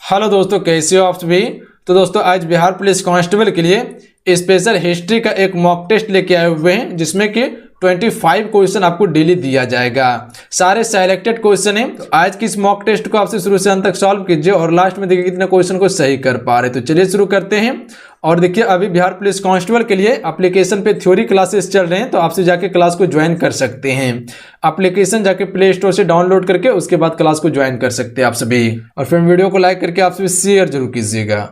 Hello दोस्तों, कैसे हो आप सभी। तो दोस्तों आज बिहार पुलिस कांस्टेबल के लिए स्पेशल हिस्ट्री का एक मॉक टेस्ट लेके आए हुए हैं, जिसमें कि 25 क्वेश्चन आपको डेली दिया जाएगा। सारे सिलेक्टेड क्वेश्चन हैं। तो आज की इस मॉक टेस्ट को आपसे शुरू से अंत तक सॉल्व कीजिए और लास्ट में देखिए कितने क्वेश्चन को सही कर पा रहे। तो चलिए शुरू करते हैं। और देखिए अभी बिहार पुलिस कांस्टेबल के लिए एप्लीकेशन पे थ्योरी क्लासेस चल रहे हैं, तो आपसे जाके क्लास को ज्वाइन कर सकते हैं। एप्लीकेशन जाके प्ले स्टोर से डाउनलोड करके उसके बाद क्लास को ज्वाइन कर सकते हैं आप सभी। और फिर वीडियो को लाइक करके आप सभी शेयर जरूर कीजिएगा।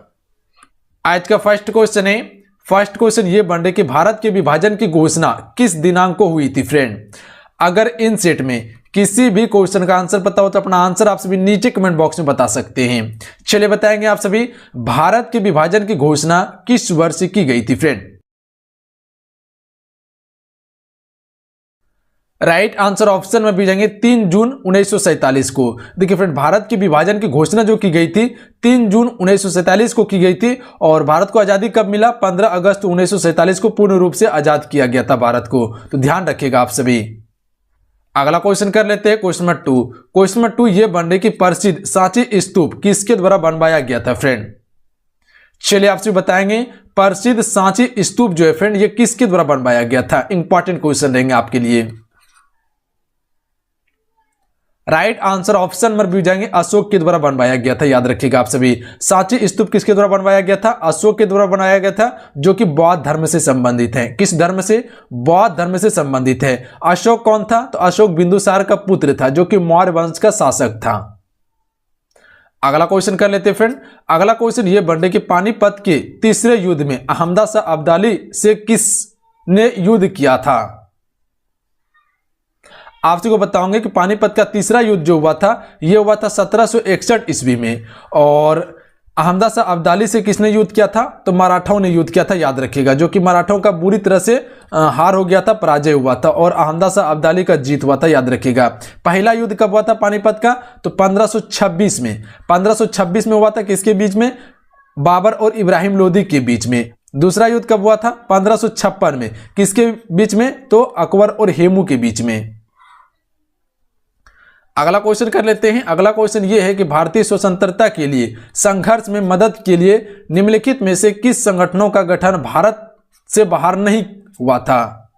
आज का फर्स्ट क्वेश्चन है। फर्स्ट क्वेश्चन ये बन रही कि भारत के विभाजन की घोषणा किस दिनांक को हुई थी फ्रेंड। अगर इन सेट में किसी भी क्वेश्चन का आंसर पता हो तो अपना आंसर आप सभी नीचे कमेंट बॉक्स में बता सकते हैं। चलिए बताएंगे आप सभी, भारत के विभाजन की घोषणा किस वर्ष की गई थी फ्रेंड। राइट आंसर ऑप्शन में भी जाएंगे 3 जून 1947 को। देखिए फ्रेंड, भारत के विभाजन की घोषणा जो की गई थी 3 जून 1947 को की गई थी। और भारत को आजादी कब मिला? 15 अगस्त 1947 को पूर्ण रूप से आजाद किया गया था भारत को। तो ध्यान रखिएगा आप सभी। अगला क्वेश्चन कर लेते हैं, क्वेश्चन नंबर 2। क्वेश्चन नंबर 2 ये बन रही कि प्रसिद्ध सांची स्तूप किसके द्वारा बनवाया गया था फ्रेंड। चलिए आपसे बताएंगे प्रसिद्ध सांची स्तूप जो है फ्रेंड ये किसके द्वारा बनवाया गया था। इंपॉर्टेंट क्वेश्चन रहेंगे आपके लिए। Right answer option number B जाएंगे अशोक के द्वारा बनवाया गया था। याद रखिएगा आप सभी, सांची स्तूप किसके द्वारा बनवाया गया था? अशोक के द्वारा बनाया गया था, जो कि बौद्ध धर्म से संबंधित है। किस धर्म से? बौद्ध धर्म से संबंधित है। अशोक कौन था? तो अशोक बिंदुसार का पुत्र था, जो कि मौर्य वंश का शासक था। अगला क्वेश्चन कर लेते हैं फ्रेंड। अगला क्वेश्चन ये बन रहा है कि पानीपत के तीसरे युद्ध में अहमद शाह अब्दाली से किसने युद्ध किया था। आपसे को बताऊंगे कि पानीपत का तीसरा युद्ध जो हुआ था यह हुआ था 1761 ईस्वी में। और अहमद शाह अब्दाली से किसने युद्ध किया था? तो मराठाओं ने युद्ध किया था। याद रखिएगा, जो कि मराठाओं का बुरी तरह से हार हो गया था, पराजय हुआ था और अहमद शाह अब्दाली का जीत हुआ था। याद रखिएगा। पहला युद्ध कब हुआ था पानीपत का? तो 1526 में। 1526 में हुआ था। किसके बीच में? बाबर और इब्राहिम लोदी के बीच में। दूसरा युद्ध कब हुआ था? 1556 में। किसके बीच में? तो अकबर और हेमू के बीच में। अगला क्वेश्चन कर लेते हैं। अगला क्वेश्चन यह है कि भारतीय स्वतंत्रता के लिए संघर्ष में मदद के लिए निम्नलिखित में से किस संगठनों का गठन भारत से बाहर नहीं हुआ था।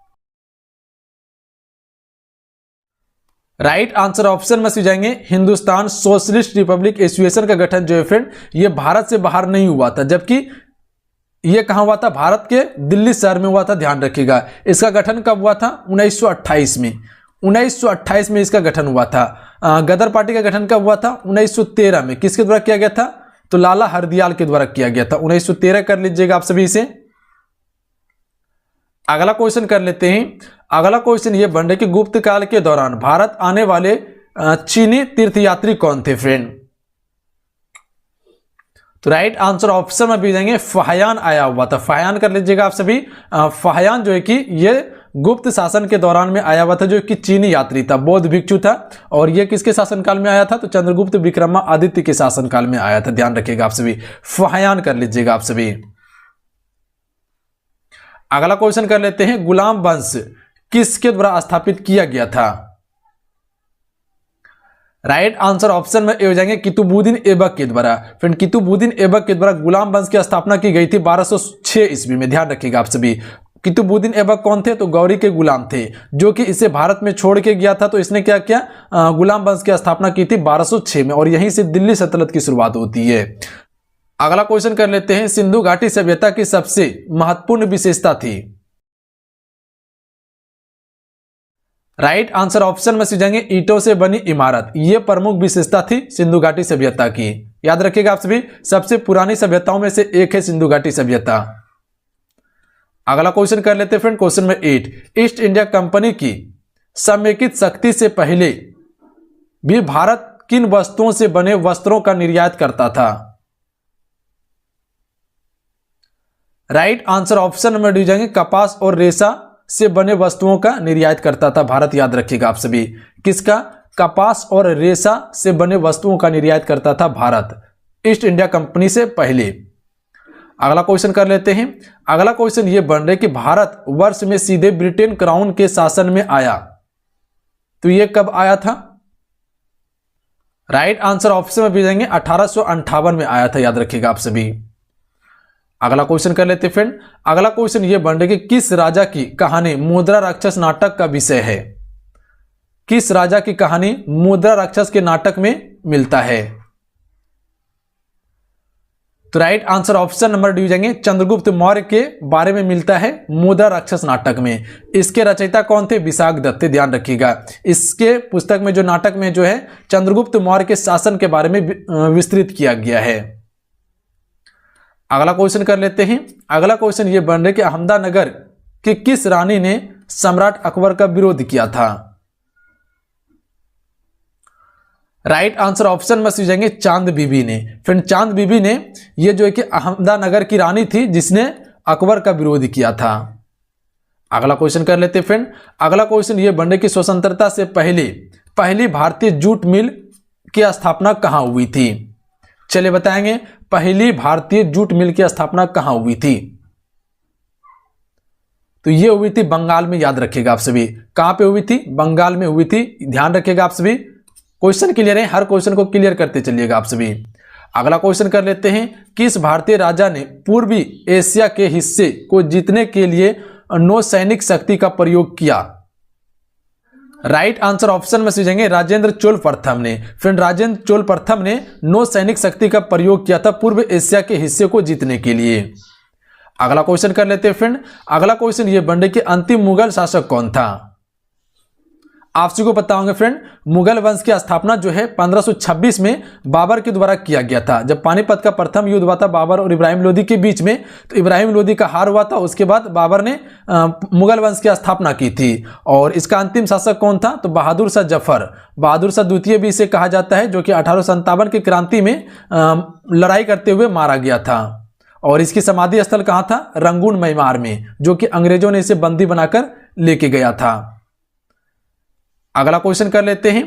राइट आंसर ऑप्शन में से जाएंगे हिंदुस्तान सोशलिस्ट रिपब्लिक एसोसिएशन का गठन जो है फ्रेंड ये भारत से बाहर नहीं हुआ था, जबकि यह कहां हुआ था? भारत के दिल्ली शहर में हुआ था। ध्यान रखिएगा। इसका गठन कब हुआ था? 1928 में। 1928 में इसका गठन हुआ था। गदर पार्टी का गठन कब हुआ था? 1913 में। किसके द्वारा किया गया था? तो लाला हरदयाल के द्वारा किया गया था। 1913 कर लीजिएगा आप सभी इसे। अगला क्वेश्चन कर लेते हैं। अगला क्वेश्चन यह बन रहा है कि गुप्त काल के दौरान भारत आने वाले चीनी तीर्थयात्री कौन थे फ्रेंड। तो राइट आंसर ऑप्शन में भी जाएंगे फाहियान आया हुआ था। फाहियान कर लीजिएगा आप सभी। फाहियान जो है कि यह गुप्त शासन के दौरान में आया हुआ था, जो कि चीनी यात्री था, बौद्ध भिक्षु था। और यह किसके शासनकाल में आया था? तो चंद्रगुप्त विक्रमादित्य के शासनकाल में आया था। ध्यान रखिएगा आप सभी। फाहियान कर लीजिएगा आप सभी। अगला क्वेश्चन कर लेते हैं। गुलाम वंश किसके द्वारा स्थापित किया गया था। राइट आंसर ऑप्शन में हो जाएंगे कुतुबुद्दीन ऐबक के द्वारा। फ्रेंड कुतुबुद्दीन ऐबक के द्वारा गुलाम वंश की स्थापना की गई थी 1206 ईस्वी में। ध्यान रखिएगा आप सभी। कुतुबुद्दीन ऐबक कौन थे? तो गौरी के गुलाम थे, जो कि इसे भारत में छोड़ के गया था। तो इसने क्या किया? गुलाम वंश की स्थापना की थी 1206 में और यहीं से दिल्ली सल्तनत की शुरुआत होती है। अगला क्वेश्चन कर लेते हैं। सिंधु घाटी सभ्यता की सबसे महत्वपूर्ण विशेषता थी। राइट आंसर ऑप्शन में से जाएंगे ईंटों से बनी इमारत। यह प्रमुख विशेषता थी सिंधु घाटी सभ्यता की। याद रखिएगा आप सभी, सबसे पुरानी सभ्यताओं में से एक है सिंधु घाटी सभ्यता। अगला क्वेश्चन कर लेते हैं friend, question number 8। East India company की समेकित शक्ति से पहले भी भारत किन वस्तुओं से बने वस्त्रों का निर्यात करता था। Right answer option number D जाएंगे कपास और रेशा से बने वस्तुओं का निर्यात करता था भारत। याद रखिएगा आप सभी। किसका? कपास और रेशा से बने वस्तुओं का निर्यात करता था भारत ईस्ट इंडिया कंपनी से पहले। अगला क्वेश्चन कर लेते हैं। अगला क्वेश्चन यह बन रहा है कि भारत वर्ष में सीधे ब्रिटेन क्राउन के शासन में आया, तो यह कब आया था? राइट आंसर ऑप्शन में भेजेंगे 1858 में आया था, याद रखिएगा आप सभी। अगला क्वेश्चन कर लेते फ्रेंड। अगला क्वेश्चन ये बन रहा है कि किस राजा की कहानी मुद्रा राक्षस नाटक का विषय है? किस राजा की कहानी मुद्रा राक्षस के नाटक में मिलता है? तो right answer option number D जाएंगे चंद्रगुप्त मौर्य के बारे में मिलता है मुद्रा राक्षस नाटक में। इसके रचयिता कौन थे? विशाख दत्त, ध्यान रखिएगा। इसके पुस्तक में जो नाटक में जो है चंद्रगुप्त मौर्य के शासन के बारे में विस्तृत किया गया है। अगला क्वेश्चन कर लेते हैं। अगला क्वेश्चन ये बन रहा है कि अहमदानगर की किस रानी ने सम्राट अकबर का विरोध किया था? राइट आंसर ऑप्शन में सी जाएंगे चांद बीबी ने। फिर चांद बीबी ने ये जो है कि अहमदानगर की रानी थी जिसने अकबर का विरोध किया था। अगला क्वेश्चन कर लेते फ्रेंड। अगला क्वेश्चन ये बन रहा है कि स्वतंत्रता से पहली भारतीय जूट मिल की स्थापना कहां हुई थी? चलिए बताएंगे, पहली भारतीय जूट मिल की स्थापना कहां हुई थी? तो ये हुई थी बंगाल में, याद रखिएगा आप सभी। कहां पे हुई थी? बंगाल में हुई थी, ध्यान रखिएगा आप सभी। क्वेश्चन क्लियर है, हर क्वेश्चन को क्लियर करते चलिएगा आप सभी। अगला क्वेश्चन कर लेते हैं। किस भारतीय राजा ने पूर्वी एशिया के हिस्से को जीतने के लिए नौसैनिक शक्ति का प्रयोग किया? राइट आंसर ऑप्शन में सीखेंगे राजेंद्र चोल प्रथम ने। फ्रेंड राजेंद्र चोल प्रथम ने नौसैनिक शक्ति का प्रयोग किया था पूर्व एशिया के हिस्से को जीतने के लिए। अगला क्वेश्चन कर लेते हैं फ्रेंड। अगला क्वेश्चन ये बन रहा है कि अंतिम मुगल शासक कौन था? आप सभी को पता होंगे फ्रेंड, मुगल वंश की स्थापना जो है 1526 में बाबर के द्वारा किया गया था। जब पानीपत का प्रथम युद्ध हुआ था बाबर और इब्राहिम लोदी के बीच में, तो इब्राहिम लोदी का हार हुआ था। उसके बाद बाबर ने मुगल वंश की स्थापना की थी। और इसका अंतिम शासक कौन था? तो बहादुर शाह जफर। बहादुर शाह द्वितीय भी इसे कहा जाता है, जो कि 1857 की क्रांति में लड़ाई करते हुए मारा गया था। और इसकी समाधि स्थल कहाँ था? रंगून म्यांमार में, जो कि अंग्रेजों ने इसे बंदी बनाकर लेके गया था। अगला क्वेश्चन कर लेते हैं।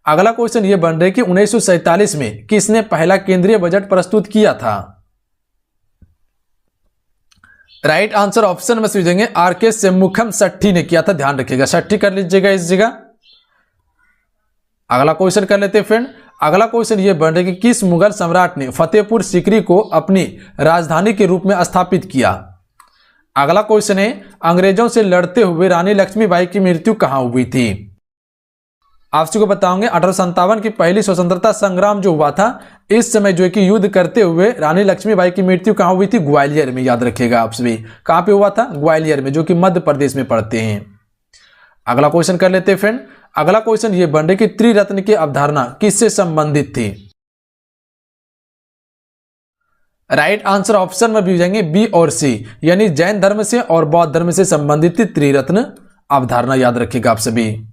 अगला क्वेश्चन यह बन रहा है कि 1947 में किसने पहला केंद्रीय बजट प्रस्तुत किया था? राइट आंसर ऑप्शन में सीखेंगे आर.के. शंमुखम सट्टी ने किया था, ध्यान रखिएगा, सट्टी कर लीजिएगा इस जगह। अगला क्वेश्चन कर लेते हैं फ्रेंड। अगला क्वेश्चन यह बन रहा है कि किस मुगल सम्राट ने फतेहपुर सीकरी को अपनी राजधानी के रूप में स्थापित किया? अगला क्वेश्चन है अंग्रेजों से लड़ते हुए रानी लक्ष्मीबाई की मृत्यु कहां हुई थी? आप सभी को बताओगे 1857 की पहली स्वतंत्रता संग्राम जो हुआ था, इस समय जो है कि युद्ध करते हुए रानी लक्ष्मीबाई की मृत्यु कहां हुई थी? ग्वालियर में, याद रखिएगा आप सभी। कहां पे हुआ था? ग्वालियर में, जो कि मध्य प्रदेश में पड़ते हैं। अगला क्वेश्चन कर लेते हैं फ्रेंड। अगला क्वेश्चन ये बन रहा है कि त्रिरत्न की अवधारणा किससे संबंधित थी? राइट आंसर ऑप्शन में भी जाएंगे बी और सी, यानी जैन धर्म से और बौद्ध धर्म से संबंधित त्रिरत्न अवधारणा, याद रखिएगा आप सभी।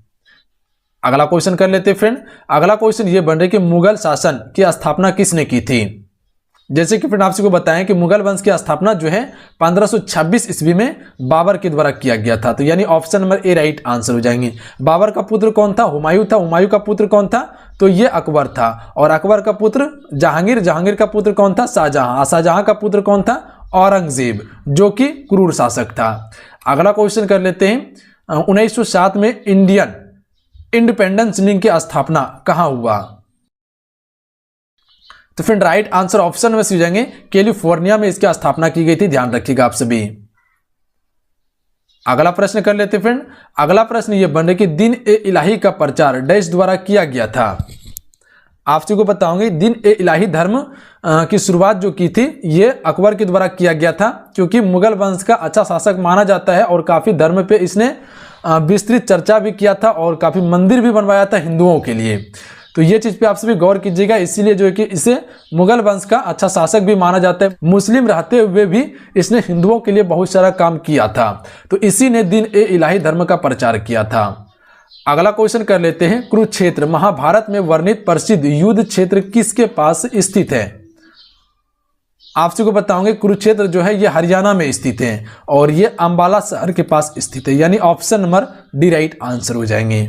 अगला क्वेश्चन कर लेते हैं फ्रेंड। अगला क्वेश्चन ये बन रहा है कि मुगल शासन की स्थापना किसने की थी? जैसे कि फ्रेंड आप सबको बताएं कि मुगल वंश की स्थापना जो है 1526 ईस्वी में बाबर के द्वारा किया गया था। तो यानी option number A right answer हो जाएंगे। बाबर का पुत्र कौन था? हुमायूं था। हुमायूं का पुत्र कौन था? तो ये अकबर था। और अकबर का पुत्र जहांगीर। जहांगीर का पुत्र कौन था? शाहजहां। शाहजहां का पुत्र कौन था? औरंगजेब, जो कि क्रूर शासक था। अगला क्वेश्चन कर लेते हैं। 1907 में इंडियन इंडिपेंडेंस लीग की स्थापना कहां हुआ? तो फ्रेंड राइट आंसर ऑप्शन में सी जाएंगे कैलिफोर्निया में इसकी स्थापना की गई थी, ध्यान रखिएगा आप सभी। अगला प्रश्न कर लेते फ्रेंड। अगला प्रश्न यह बन रहा है कि दिन ए इलाही का प्रचार डैश द्वारा किया गया था? आप सभी को बताऊंगे दिन ए इलाही धर्म की शुरुआत जो की थी ये अकबर के द्वारा किया गया था, क्योंकि मुगल वंश का अच्छा शासक माना जाता है और काफी धर्म पे इसने विस्तृत चर्चा भी किया था और काफी मंदिर भी बनवाया था हिंदुओं के लिए। तो ये चीज पे आप सभी गौर कीजिएगा, इसीलिए जो है कि इसे मुगल वंश का अच्छा शासक भी माना जाता है। मुस्लिम रहते हुए भी इसने हिंदुओं के लिए बहुत सारा काम किया था, तो इसी ने दिन ए इलाही धर्म का प्रचार किया था। अगला क्वेश्चन कर लेते हैं। कुरुक्षेत्र महाभारत में वर्णित प्रसिद्ध युद्ध क्षेत्र किसके पास स्थित है? आप सभी को बताऊंगे कुरुक्षेत्र जो है ये हरियाणा में स्थित है और ये अंबाला शहर के पास स्थित है, यानी option number D right answer हो जाएंगे।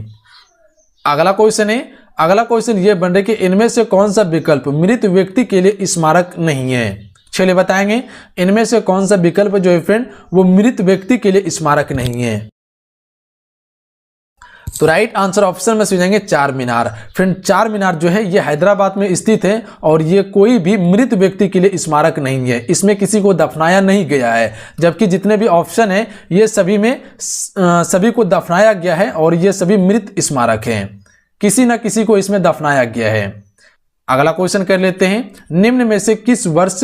अगला क्वेश्चन है। अगला क्वेश्चन ये बन रहा है कि इनमें से कौन सा विकल्प मृत व्यक्ति के लिए स्मारक नहीं है? चलिए बताएंगे इनमें से कौन सा विकल्प जो है फ्रेंड वो मृत व्यक्ति के लिए स्मारक नहीं है। तो राइट आंसर ऑप्शन में से हो जाएंगे चार मीनार। फ्रेंड, चार मीनार जो है ये हैदराबाद में स्थित है और ये कोई भी मृत व्यक्ति के लिए स्मारक नहीं है, इसमें किसी को दफनाया नहीं गया है। जबकि जितने भी ऑप्शन है ये सभी में सभी को दफनाया गया है और ये सभी मृत स्मारक हैं, किसी न किसी को इसमें दफनाया गया है। अगला क्वेश्चन कर लेते हैं, निम्न में से किस वर्ष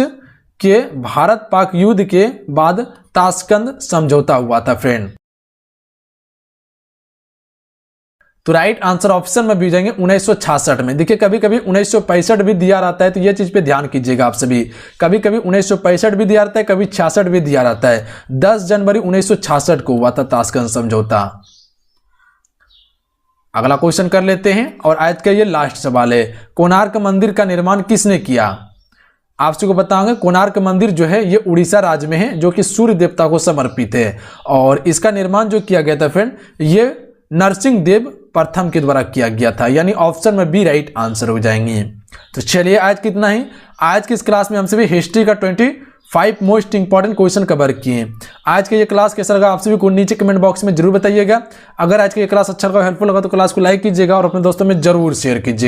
के भारत पाक युद्ध के बाद ताशकंद समझौता हुआ था? फ्रेंड, तो राइट आंसर ऑप्शन में भी जाएंगे 1966 में। देखिए कभी कभी 1965 भी दिया रहता है, तो ये चीज पे ध्यान कीजिएगा आप सभी। कभी कभी 1965 भी दिया रहता है, कभी 66 भी दिया रहता है। 10 जनवरी 1966 को हुआ था ताशकंद समझौता। अगला क्वेश्चन कर लेते हैं और आज का ये लास्ट सवाल है, कोणार्क मंदिर का निर्माण किसने किया? आप सबको बताऊंगा कोणार्क मंदिर जो है ये उड़ीसा राज्य में है, जो कि सूर्य देवता को समर्पित है और इसका निर्माण जो किया गया था फ्रेंड ये नरसिंह देव प्रथम के द्वारा किया गया था, यानी ऑप्शन में बी राइट आंसर हो जाएंगे। तो चलिए आज कितना ही, आज की इस क्लास में हम सभी हिस्ट्री का 25 मोस्ट इंपॉर्टेंट क्वेश्चन कवर किए। आज के ये क्लास कैसा लगा आप सभी को नीचे कमेंट बॉक्स में जरूर बताइएगा। अगर आज की ये क्लास अच्छा लगा, हेल्पफुल लगा तो क्लास को लाइक कीजिएगा और अपने दोस्तों में जरूर शेयर कीजिएगा।